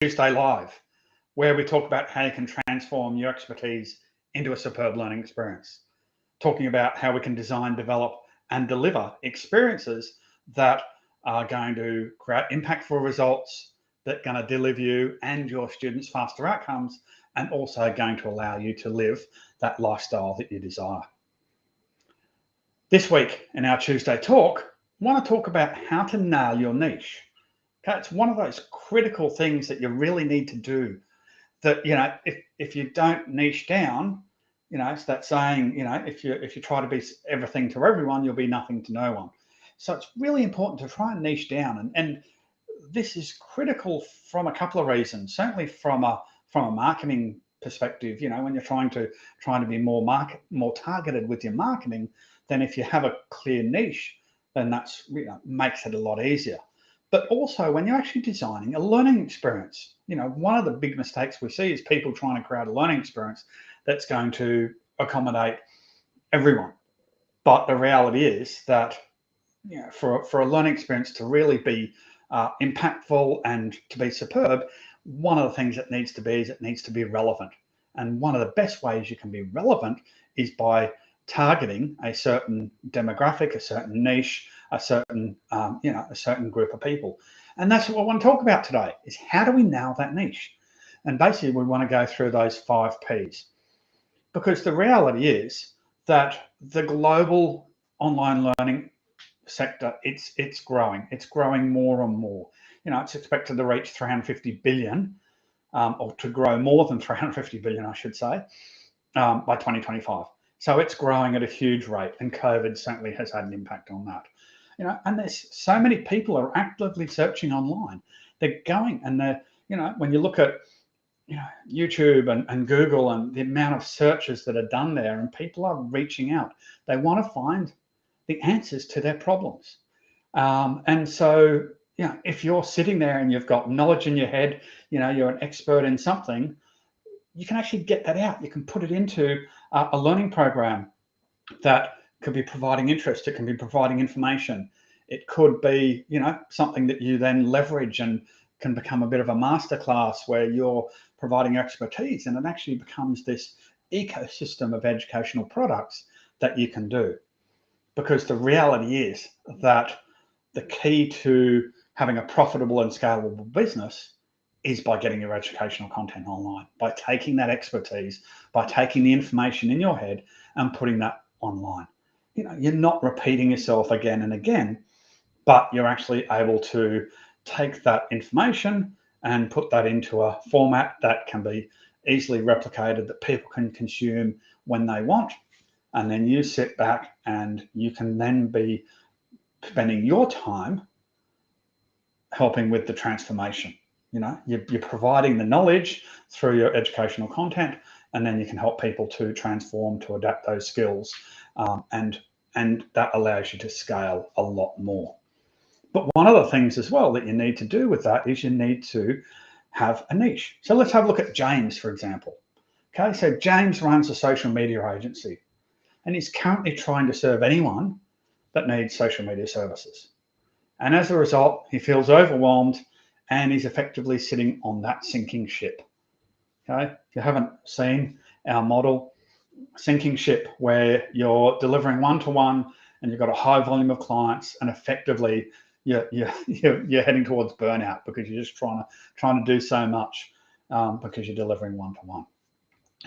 Tuesday Live, where we talk about how you can transform your expertise into a superb learning experience. Talking about how we can design, develop, and deliver experiences that are going to create impactful results, that are going to deliver you and your students faster outcomes, and also going to allow you to live that lifestyle that you desire. This week in our Tuesday talk, I want to talk about how to nail your niche. Okay, it's one of those critical things that you really need to do. That, if you don't niche down, it's that saying, if you try to be everything to everyone, you'll be nothing to no one. So it's really important to try and niche down, and this is critical from a couple of reasons. Certainly from a marketing perspective, when you're trying to be more targeted with your marketing, then if you have a clear niche, then that's makes it a lot easier. But also when you're actually designing a learning experience, one of the big mistakes we see is people trying to create a learning experience that's going to accommodate everyone. But the reality is that for a learning experience to really be impactful and to be superb, one of the things it needs to be is it needs to be relevant. And one of the best ways you can be relevant is by targeting a certain demographic, a certain niche, a certain a certain group of people. And that's what I want to talk about today, is how do we nail that niche? And basically we want to go through those 5 Ps, because the reality is that the global online learning sector, it's growing more and more. It's expected to reach 350 billion, or to grow more than 350 billion, I should say, by 2025. So it's growing at a huge rate, and COVID certainly has had an impact on that. And there's so many people are actively searching online. They're going, and they're, when you look at YouTube and Google and the amount of searches that are done there, and people are reaching out. They want to find the answers to their problems. And so, if you're sitting there and you've got knowledge in your head, you're an expert in something, you can actually get that out. You can put it into a learning program that could be providing interest. It can be providing information. It could be, something that you then leverage and can become a bit of a masterclass where you're providing expertise, and it actually becomes this ecosystem of educational products that you can do. Because the reality is that the key to having a profitable and scalable business is by getting your educational content online, by taking that expertise, by taking the information in your head and putting that online. You're not repeating yourself again and again, but you're actually able to take that information and put that into a format that can be easily replicated, that people can consume when they want. And then you sit back and you can then be spending your time helping with the transformation. You're providing the knowledge through your educational content, and then you can help people to transform, to adapt those skills, and that allows you to scale a lot more. But one of the things as well that you need to do with that is you need to have a niche. So let's have a look at James, for example. Okay, so James runs a social media agency, and he's currently trying to serve anyone that needs social media services. And as a result, he feels overwhelmed, and he's effectively sitting on that sinking ship. Okay, if you haven't seen our model, sinking ship, where you're delivering one-to-one and you've got a high volume of clients, and effectively you're heading towards burnout because you're just trying to do so much, because you're delivering one-to-one.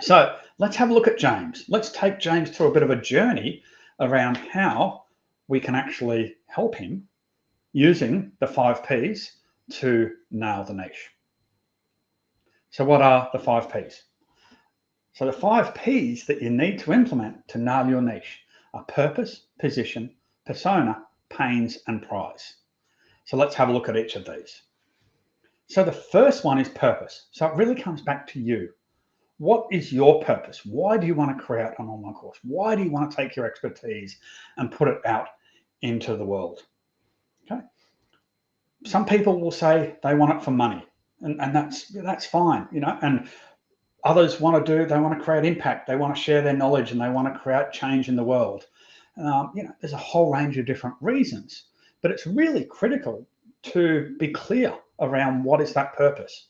So let's have a look at James. Let's take James through a bit of a journey around how we can actually help him using the 5 Ps to nail the niche. So what are the 5 Ps? So the 5 Ps that you need to implement to nail your niche are purpose, position, persona, pains, and prize. So let's have a look at each of these. So the first one is purpose. So it really comes back to you. What is your purpose? Why do you want to create an online course? Why do you want to take your expertise and put it out into the world? Okay. Some people will say they want it for money, and that's fine, and others they want to create impact. They want to share their knowledge, and they want to create change in the world. There's a whole range of different reasons, but it's really critical to be clear around what is that purpose.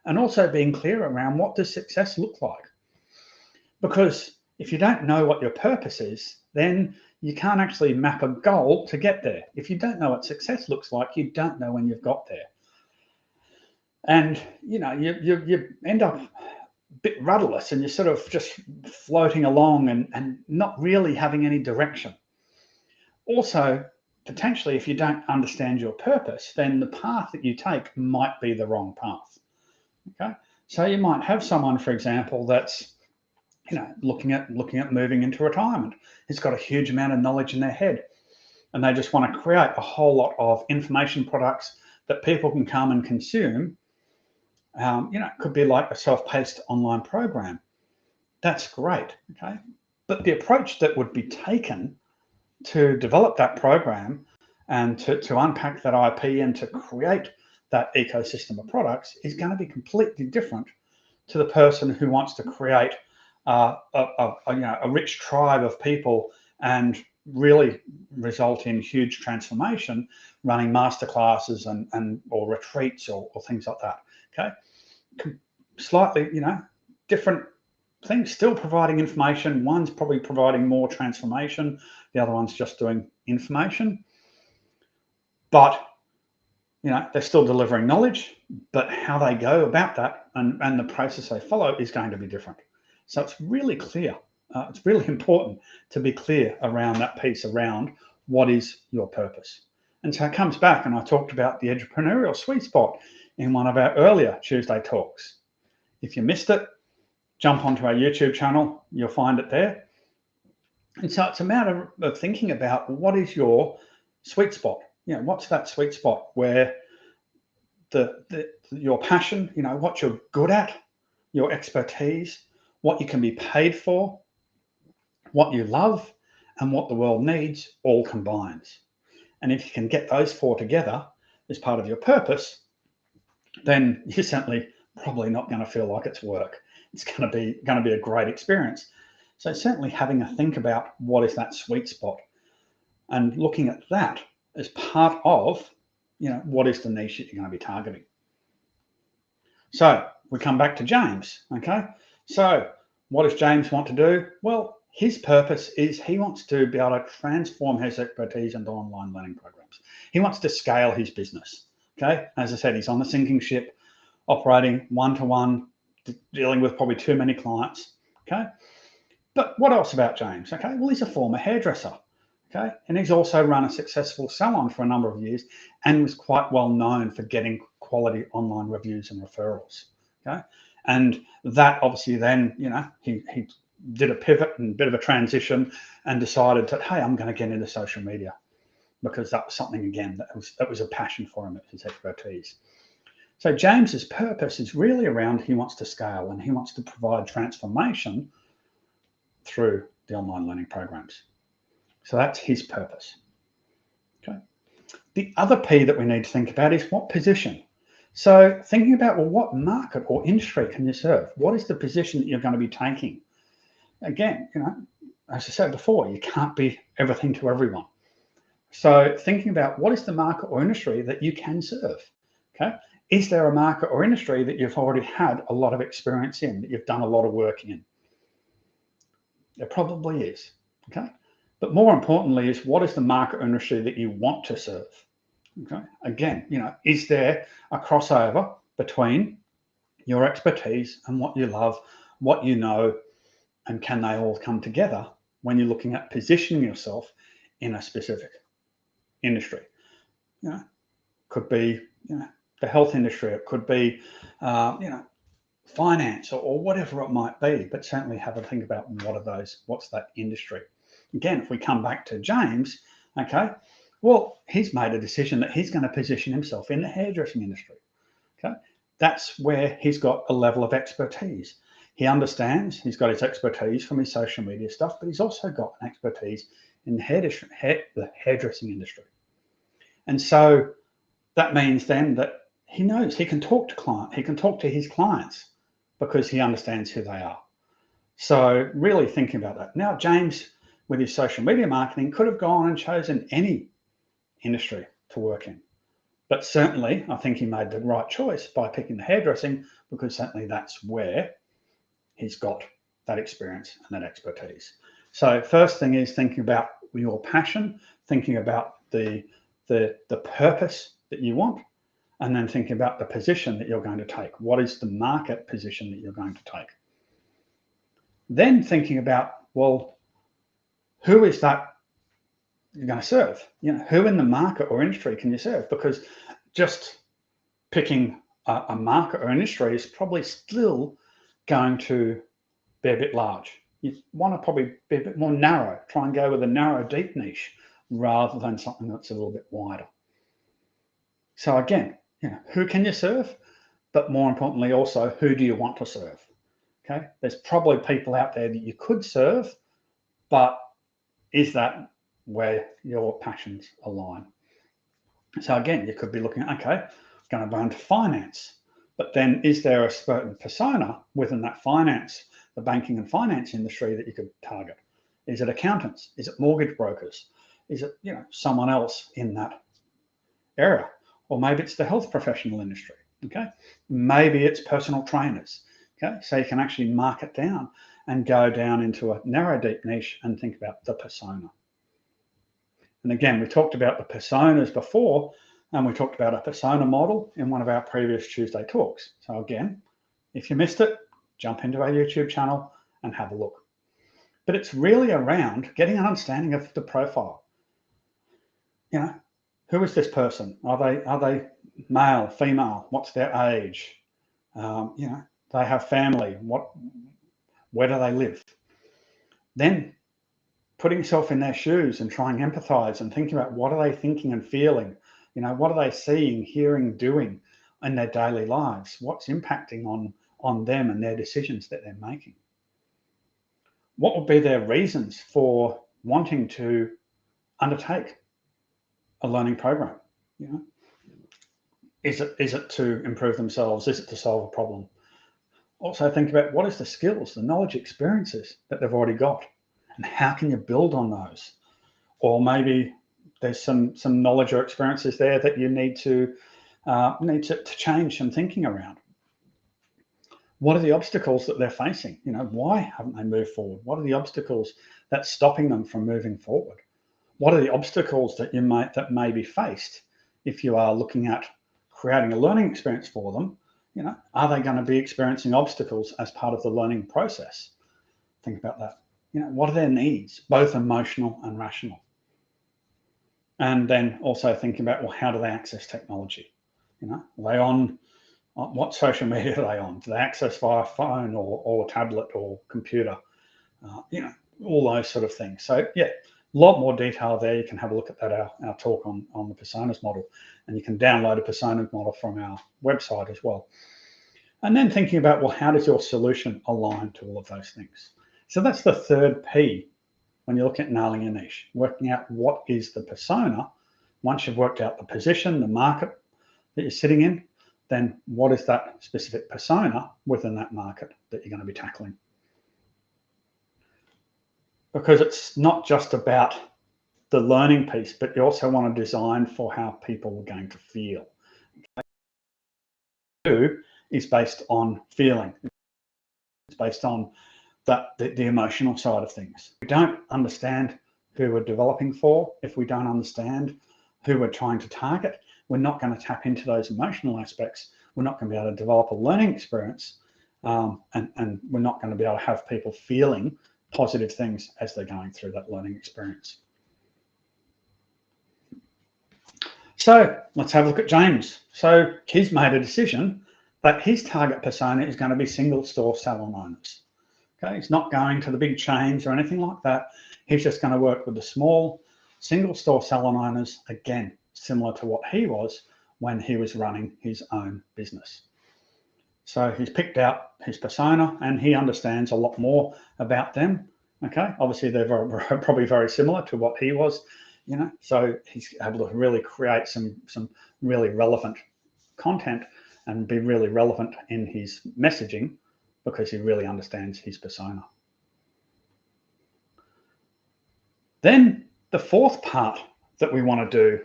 and also being clear around what does success look like. Because if you don't know what your purpose is, then you can't actually map a goal to get there. If you don't know what success looks like, you don't know when you've got there. And you end up a bit rudderless, and you're sort of just floating along and not really having any direction. Also, potentially, if you don't understand your purpose, then the path that you take might be the wrong path. Okay, so you might have someone, for example, that's looking at moving into retirement. It's got a huge amount of knowledge in their head, and they just want to create a whole lot of information products that people can come and consume. It could be like a self-paced online program. That's great, okay? But the approach that would be taken to develop that program and to unpack that IP and to create that ecosystem of products is going to be completely different to the person who wants to create a rich tribe of people and really result in huge transformation, running masterclasses and or retreats or things like that. Okay, slightly different things, still providing information. One's probably providing more transformation, the other one's just doing information, but they're still delivering knowledge, but how they go about that and the process they follow is going to be different. So it's really clear. It's really important to be clear around that piece, around what is your purpose. And so it comes back, and I talked about the entrepreneurial sweet spot in one of our earlier Tuesday talks. If you missed it, jump onto our YouTube channel, you'll find it there. And so it's a matter of thinking about what is your sweet spot. What's that sweet spot where your passion, what you're good at, your expertise, what you can be paid for, what you love, and what the world needs all combines. And if you can get those four together as part of your purpose, then you're certainly probably not going to feel like it's work. It's going to be a great experience. So certainly having a think about what is that sweet spot and looking at that as part of, what is the niche that you're going to be targeting. So we come back to James. Okay. So what does James want to do? Well, his purpose is he wants to be able to transform his expertise into online learning programs. He wants to scale his business. Okay. As I said, he's on the sinking ship, operating one-to-one, dealing with probably too many clients. Okay. But what else about James? Okay. Well, he's a former hairdresser. Okay. And he's also run a successful salon for a number of years and was quite well known for getting quality online reviews and referrals. Okay. And that obviously then, he did a pivot and a bit of a transition and decided that, hey, I'm going to get into social media, because that was something, again, that was a passion for him, his expertise. So James's purpose is really around, he wants to scale and he wants to provide transformation through the online learning programs. So that's his purpose. Okay. The other P that we need to think about is what position. So thinking about, well, what market or industry can you serve? What is the position that you're going to be taking? Again, as I said before, you can't be everything to everyone. So thinking about what is the market or industry that you can serve? Okay. Is there a market or industry that you've already had a lot of experience in, that you've done a lot of work in? There probably is. Okay. But more importantly is, what is the market or industry that you want to serve? Okay. Again, is there a crossover between your expertise and what you love, what you know, and can they all come together when you're looking at positioning yourself in a specific industry? Could be, the health industry, it could be, finance or whatever it might be, but certainly have a think about what are those, what's that industry? Again, if we come back to James, okay, well, he's made a decision that he's going to position himself in the hairdressing industry. Okay, that's where he's got a level of expertise. He understands, he's got his expertise from his social media stuff, but he's also got an expertise in the hairdressing industry. And so that means then that he knows he can talk to his clients because he understands who they are. So really thinking about that. Now, James, with his social media marketing, could have gone and chosen any industry to work in. But certainly, I think he made the right choice by picking the hairdressing, because certainly that's where he's got that experience and that expertise. So first thing is thinking about your passion, thinking about the purpose that you want, and then thinking about the position that you're going to take. What is the market position that you're going to take? Then thinking about, well, who is that you're going to serve? Who in the market or industry can you serve? Because just picking a market or industry is probably still going to be a bit large. You want to probably be a bit more narrow, try and go with a narrow, deep niche rather than something that's a little bit wider. So again, who can you serve? But more importantly, also, who do you want to serve? Okay, there's probably people out there that you could serve, but is that where your passions align? So again, you could be looking at, okay, I'm going to go into finance, but then is there a certain persona within that finance, the banking and finance industry, that you could target? Is it accountants? Is it mortgage brokers? Is it someone else in that area? Or maybe it's the health professional industry. Okay, maybe it's personal trainers. Okay, so you can actually mark it down and go down into a narrow, deep niche and think about the persona. And again, we talked about the personas before, and we talked about a persona model in one of our previous Tuesday talks. So again, if you missed it, jump into our YouTube channel and have a look. But it's really around getting an understanding of the profile. Who is this person? Are they male, female? What's their age? They have family. Where do they live? Then putting yourself in their shoes and trying to empathize and thinking about what are they thinking and feeling? What are they seeing, hearing, doing in their daily lives? What's impacting on them and their decisions that they're making? What would be their reasons for wanting to undertake a learning program? Is it to improve themselves? Is it to solve a problem? Also think about what is the skills, the knowledge, experiences that they've already got, and how can you build on those? Or maybe there's some knowledge or experiences there that you need to change some thinking around. What are the obstacles that they're facing? Why haven't they moved forward? What are the obstacles that's stopping them from moving forward? What are the obstacles that may be faced if you are looking at creating a learning experience for them? Are they going to be experiencing obstacles as part of the learning process? Think about that. What are their needs, both emotional and rational? And then also thinking about, well, how do they access technology? Are they on what social media are they on? Do they access via phone or tablet or computer? All those sort of things. So yeah, a lot more detail there. You can have a look at that, our talk on the personas model, and you can download a personas model from our website as well. And then thinking about, well, how does your solution align to all of those things? So that's the third P when you're looking at nailing your niche, working out what is the persona. Once you've worked out the position, the market that you're sitting in, then what is that specific persona within that market that you're going to be tackling? Because it's not just about the learning piece, but you also want to design for how people are going to feel. Is based on feeling. It's based on the emotional side of things. If we don't understand who we're developing for, if we don't understand who we're trying to target, we're not going to tap into those emotional aspects. We're not going to be able to develop a learning experience, and we're not going to be able to have people feeling positive things as they're going through that learning experience. So let's have a look at James. So he's made a decision that his target persona is going to be single store salon owners. Okay, he's not going to the big chains or anything like that. He's just going to work with the small single store salon owners, again, similar to what he was when he was running his own business. So he's picked out his persona and he understands a lot more about them. Okay, obviously they're probably very similar to what he was, so he's able to really create some really relevant content and be really relevant in his messaging because he really understands his persona. Then the fourth part that we want to do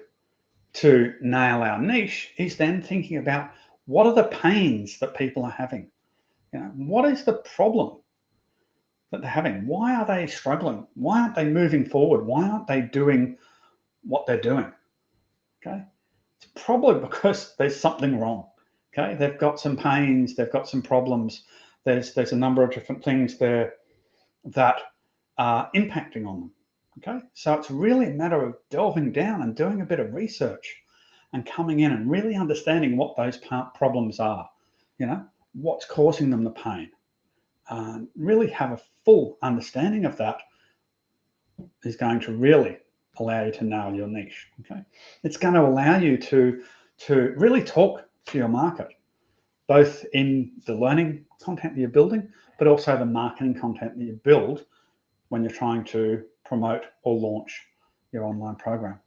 to nail our niche is then thinking about what are the pains that people are having. What is the problem that they're having? Why are they struggling? Why aren't they moving forward? Why aren't they doing what they're doing? Okay, it's probably because there's something wrong. Okay, they've got some pains, they've got some problems. There's a number of different things there that are impacting on them. Okay, so it's really a matter of delving down and doing a bit of research and coming in and really understanding what those problems are. What's causing them the pain. Really have a full understanding of that is going to really allow you to nail your niche. Okay, it's going to allow you to really talk to your market, both in the learning content that you're building, but also the marketing content that you build when you're trying to promote or launch your online program.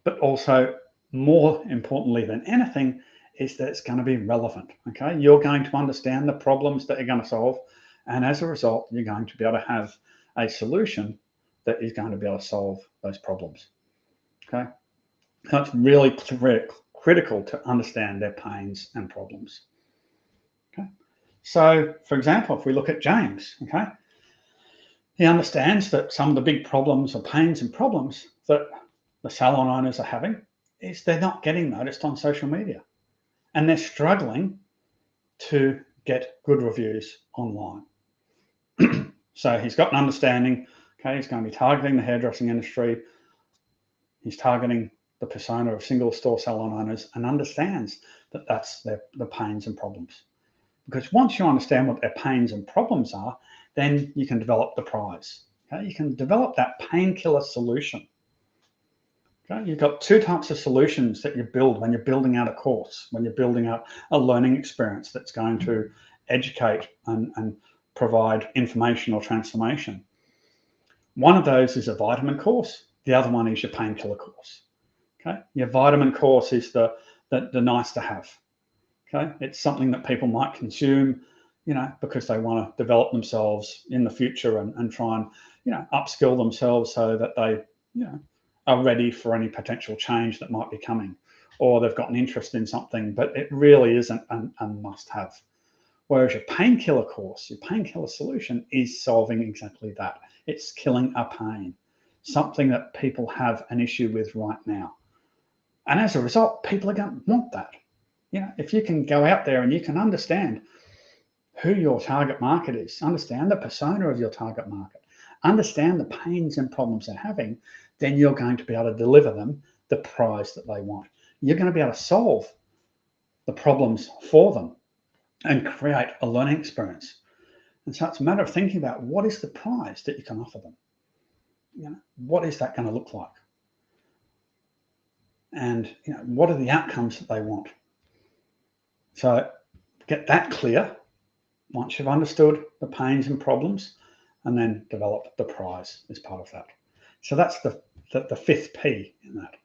But also, more importantly than anything, is that it's going to be relevant. Okay, you're going to understand the problems that you're going to solve, and as a result, you're going to be able to have a solution that is going to be able to solve those problems. Okay, so it's really critical to understand their pains and problems. Okay, so for example, if we look at James, okay, he understands that some of the big problems or pains and problems that the salon owners are having is they're not getting noticed on social media, and they're struggling to get good reviews online. So he's got an understanding. Okay, he's going to be targeting the hairdressing industry. He's targeting the persona of single store salon owners and understands that that's the pains and problems. Because once you understand what their pains and problems are, then you can develop the prize. Okay, you can develop that painkiller solution. Okay, you've got two types of solutions that you build when you're building out a course, when you're building out a learning experience that's going to educate and provide information or transformation. One of those is a vitamin course. The other one is your painkiller course. Okay, your vitamin course is the nice to have. Okay, it's something that people might consume, because they want to develop themselves in the future and try and, upskill themselves so that they, are ready for any potential change that might be coming, or they've got an interest in something, but it really isn't a must-have. Whereas your painkiller course, your painkiller solution is solving exactly that. It's killing a pain, something that people have an issue with right now. And as a result, people are going to want that. If you can go out there and you can understand who your target market is, understand the persona of your target market, understand the pains and problems they're having, then you're going to be able to deliver them the prize that they want. You're going to be able to solve the problems for them and create a learning experience. And so it's a matter of thinking about what is the prize that you can offer them. What is that going to look like? And what are the outcomes that they want? So get that clear once you've understood the pains and problems, and then develop the prize as part of that. So that's the fifth P in that.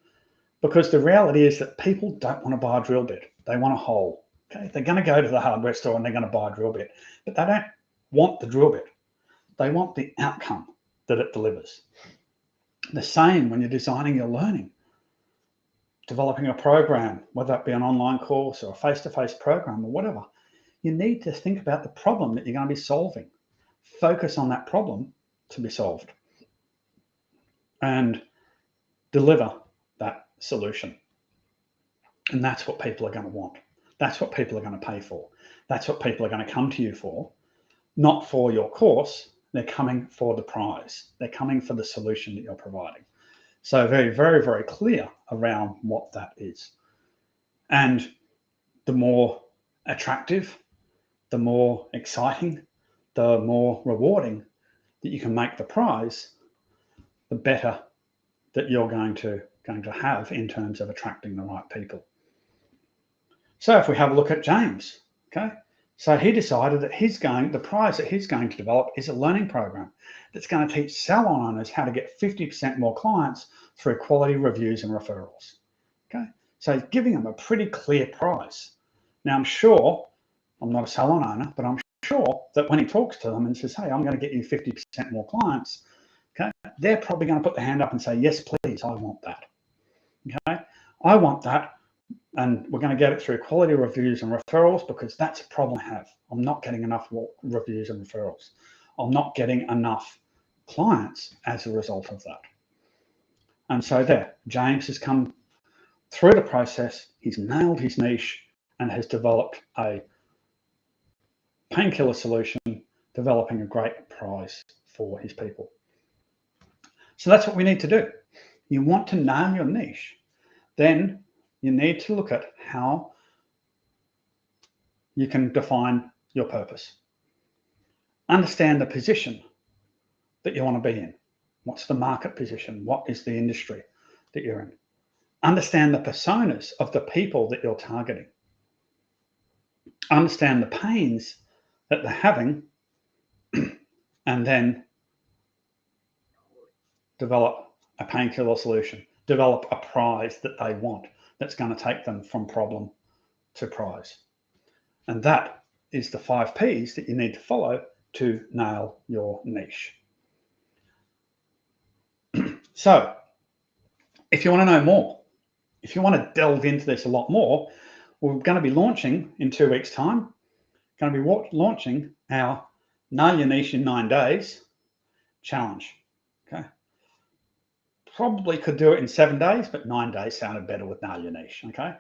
Because the reality is that people don't want to buy a drill bit. They want a hole. Okay, they're going to go to the hardware store and they're going to buy a drill bit, but they don't want the drill bit. They want the outcome that it delivers. The same when you're designing your learning, developing a program, whether that be an online course or a face-to-face program or whatever. You need to think about the problem that you're going to be solving. Focus on that problem to be solved and deliver that solution. And that's what people are going to want. That's what people are going to pay for. That's what people are going to come to you for, not for your course. They're coming for the prize. They're coming for the solution that you're providing. So very, very, very clear around what that is. And the more attractive, the more exciting, the more rewarding that you can make the prize, the better that you're going to have in terms of attracting the right people. So if we have a look at James, okay, so he decided that the prize that he's going to develop is a learning program that's going to teach salon owners how to get 50% more clients through quality reviews and referrals. Okay, so he's giving them a pretty clear prize. Now I'm sure, I'm not a salon owner, but I'm sure that when he talks to them and says, hey, I'm going to get you 50% more clients, okay, they're probably going to put their hand up and say, yes, please, I want that. Okay, I want that, and we're going to get it through quality reviews and referrals, because that's a problem I have. I'm not getting enough reviews and referrals. I'm not getting enough clients as a result of that. And so there, James has come through the process. He's nailed his niche and has developed a painkiller solution, developing a great prize for his people. So that's what we need to do. You want to nail your niche, then you need to look at how you can define your purpose. Understand the position that you want to be in. What's the market position? What is the industry that you're in? Understand the personas of the people that you're targeting. Understand the pains that they're having, and then develop a painkiller solution. Develop a prize that they want that's going to take them from problem to prize. And that is the 5 Ps that you need to follow to nail your niche. So if you want to know more, if you want to delve into this a lot more, we're going to be launching in 2 weeks' time, going to be launching our Nail Your Niche in 9 Days challenge. Okay. Probably could do it in 7 days, but 9 days sounded better with Nail Your Niche. Okay.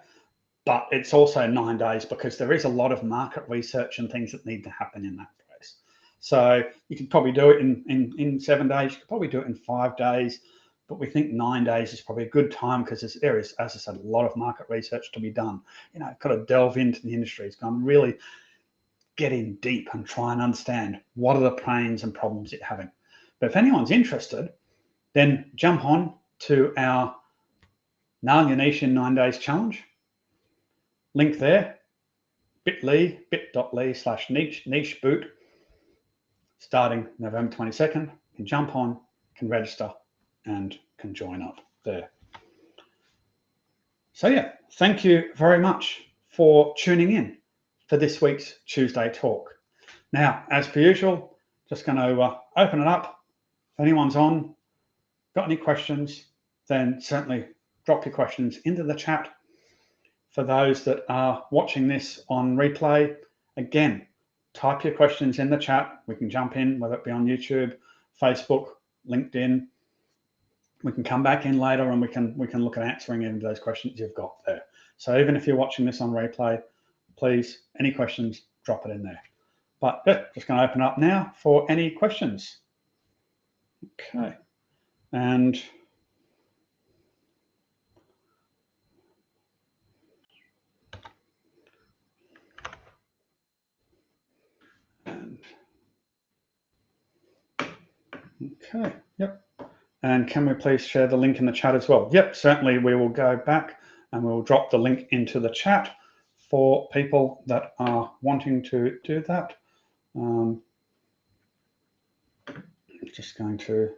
But it's also 9 days because there is a lot of market research and things that need to happen in that place. So you could probably do it in 7 days. You could probably do it in 5 days. But we think 9 days is probably a good time because there is, as I said, a lot of market research to be done. Got to delve into the industry. It's going to really get in deep and try and understand what are the pains and problems you're having. But if anyone's interested, then jump on to our Nail Your Niche in 9 Days challenge. Link there, bit.ly/niche boot, starting November 22nd. You can jump on, can register, and can join up there. So yeah, thank you very much for tuning in for this week's Tuesday talk. Now, as per usual, just going to open it up. If anyone's got any questions, then certainly drop your questions into the chat. For those that are watching this on replay, again, type your questions in the chat. We can jump in, whether it be on YouTube, Facebook, LinkedIn. We can come back in later and we can look at answering any of those questions you've got there. So even if you're watching this on replay, please, any questions, drop it in there. But yeah, just going to open up now for any questions. Okay. And okay, yep. And can we please share the link in the chat as well? Yep, certainly we will go back and we'll drop the link into the chat for people that are wanting to do that. Just going to...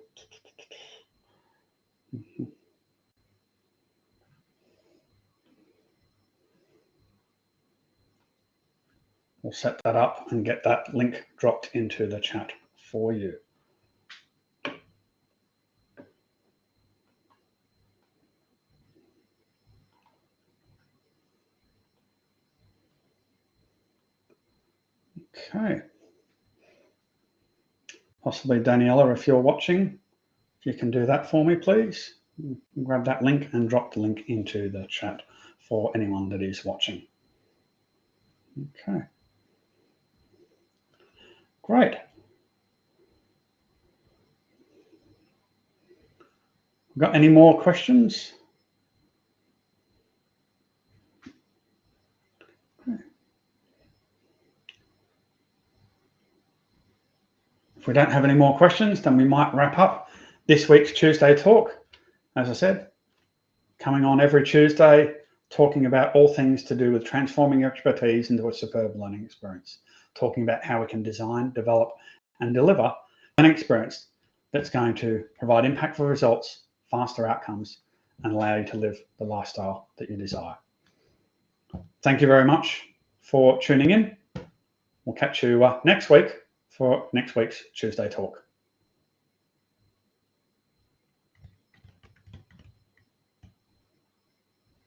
We'll set that up and get that link dropped into the chat for you. Okay. Possibly Daniela, if you're watching, if you can do that for me, please. Grab that link and drop the link into the chat for anyone that is watching. Okay. Great. Got any more questions? Okay. If we don't have any more questions, then we might wrap up this week's Tuesday talk. As I said, coming on every Tuesday, talking about all things to do with transforming your expertise into a superb learning experience, talking about how we can design, develop, and deliver an experience that's going to provide impactful results, faster outcomes, and allow you to live the lifestyle that you desire. Thank you very much for tuning in. We'll catch you next week for next week's Tuesday talk.